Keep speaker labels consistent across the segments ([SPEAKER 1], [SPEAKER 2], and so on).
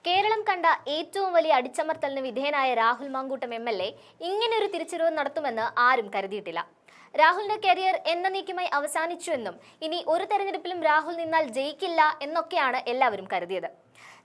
[SPEAKER 1] കേരളം കണ്ട ഏറ്റവും വലിയ അടിച്ചമർത്തലിന് വിധേയനായ രാഹുൽ മാങ്കൂട്ടം എം.എൽ.എ ഇങ്ങനെയൊരു തിരിച്ചുവരവ് നടത്തുമെന്ന് ആരും കരുതിയിട്ടില്ല. രാഹുലിന്റെ കരിയർ എന്നേക്കുമായി അവസാനിച്ചുവെന്നും ഇനി ഒരു തെരഞ്ഞെടുപ്പിലും രാഹുൽ നിന്നാൽ ജയിക്കില്ല എന്നൊക്കെയാണ് എല്ലാവരും കരുതിയത്.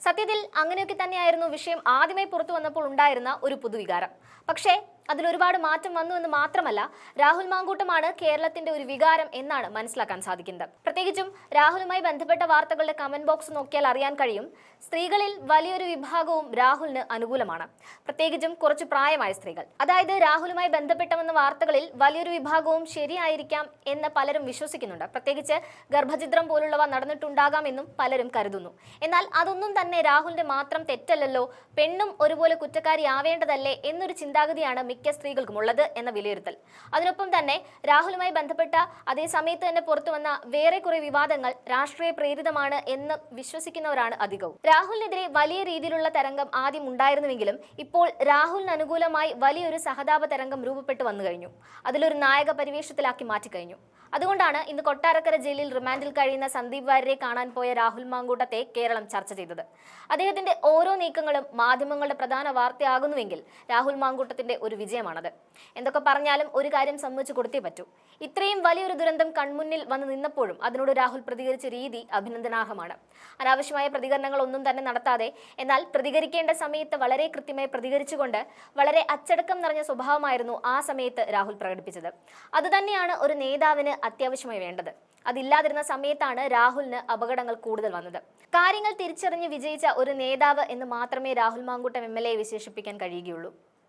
[SPEAKER 1] സത്യത്തിൽ അങ്ങനെയൊക്കെ തന്നെയായിരുന്നു വിഷയം ആദ്യമായി പുറത്തു വന്നപ്പോൾ ഉണ്ടായിരുന്ന ഒരു പൊതുവികാരം. പക്ഷേ അതിലൊരുപാട് മാറ്റം വന്നു എന്ന് മാത്രമല്ല, രാഹുൽ മാങ്കൂട്ടമാണ് കേരളത്തിന്റെ ഒരു വികാരം എന്നാണ് മനസ്സിലാക്കാൻ സാധിക്കുന്നത്. പ്രത്യേകിച്ചും രാഹുലുമായി ബന്ധപ്പെട്ട വാർത്തകളുടെ കമന്റ് ബോക്സ് നോക്കിയാൽ അറിയാൻ കഴിയും, സ്ത്രീകളിൽ വലിയൊരു വിഭാഗവും രാഹുലിന് അനുകൂലമാണ്. പ്രത്യേകിച്ചും കുറച്ച് പ്രായമായ സ്ത്രീകൾ. അതായത് രാഹുലുമായി ബന്ധപ്പെട്ടവെന്ന വാർത്തകളിൽ വലിയൊരു വിഭാഗവും ശരിയായിരിക്കാം എന്ന് പലരും വിശ്വസിക്കുന്നുണ്ട്. പ്രത്യേകിച്ച് ഗർഭഛിദ്രം പോലുള്ളവ നടന്നിട്ടുണ്ടാകാമെന്നും പലരും കരുതുന്നു. എന്നാൽ അതൊന്നും തന്നെ രാഹുലിന്റെ മാത്രം തെറ്റല്ലല്ലോ, പെണ്ണും ഒരുപോലെ കുറ്റക്കാരിയാവേണ്ടതല്ലേ എന്നൊരു ചിന്താഗതിയാണ് മിക്ക സ്ത്രീകൾക്കും ഉള്ളത് എന്ന വിലയിരുത്തൽ. അതിനൊപ്പം തന്നെ രാഹുലുമായി ബന്ധപ്പെട്ട അതേ സമയത്ത് തന്നെ പുറത്തു വന്ന വേറെ കുറെ വിവാദങ്ങൾ രാഷ്ട്രീയ പ്രേരിതമാണ് എന്ന് വിശ്വസിക്കുന്നവരാണ് അധികവും. രാഹുലിനെതിരെ വലിയ രീതിയിലുള്ള തരംഗം ആദ്യം ഉണ്ടായിരുന്നുവെങ്കിലും ഇപ്പോൾ രാഹുലിന് അനുകൂലമായി വലിയൊരു സഹതാപ തരംഗം രൂപപ്പെട്ടു വന്നു കഴിഞ്ഞു. അതിലൊരു നായക പരിവേഷത്തിലാക്കി മാറ്റിക്കഴിഞ്ഞു. അതുകൊണ്ടാണ് ഇന്ന് കൊട്ടാരക്കര ജയിലിൽ റിമാൻഡിൽ കഴിയുന്ന സന്ദീപ് വാര്യരെ കാണാൻ പോയ രാഹുൽ മാങ്കൂട്ടത്തെ കേരളം ചർച്ച ചെയ്തത്. അദ്ദേഹത്തിന്റെ ഓരോ നീക്കങ്ങളും മാധ്യമങ്ങളുടെ പ്രധാന വാർത്തയാകുന്നുവെങ്കിൽ രാഹുൽ മാങ്കൂട്ടത്തിന്റെ ഒരു വിജയമാണത്. എന്തൊക്കെ പറഞ്ഞാലും ഒരു കാര്യം സമ്മതിച്ചു കൊടുത്തേ പറ്റൂ. ഇത്രയും വലിയൊരു ദുരന്തം കൺമുന്നിൽ വന്ന് നിന്നപ്പോഴും അതിനോട് രാഹുൽ പ്രതികരിച്ച രീതി അഭിനന്ദനാർഹമാണ്. അനാവശ്യമായ പ്രതികരണങ്ങൾ ഒന്നും തന്നെ നടത്താതെ, എന്നാൽ പ്രതികരിക്കേണ്ട സമയത്ത് വളരെ കൃത്യമായി പ്രതികരിച്ചുകൊണ്ട് വളരെ അച്ചടക്കം നിറഞ്ഞ സ്വഭാവമായിരുന്നു ആ സമയത്ത് രാഹുൽ പ്രകടിപ്പിച്ചത്. അതുതന്നെയാണ് ഒരു നേതാവിന് അത്യാവശ്യമായി വേണ്ടത്. അതില്ലാതിരുന്ന സമയത്താണ് രാഹുലിന് അപകടങ്ങൾ കൂടുതൽ വന്നത്. കാര്യങ്ങൾ തിരിച്ചറിഞ്ഞ് വിജയിച്ച ഒരു നേതാവ് എന്ന് മാത്രമേ രാഹുൽ മാങ്കൂട്ടം എം.എൽ.എ വിശേഷിപ്പിക്കാൻ കഴിയുകയുള്ളൂ.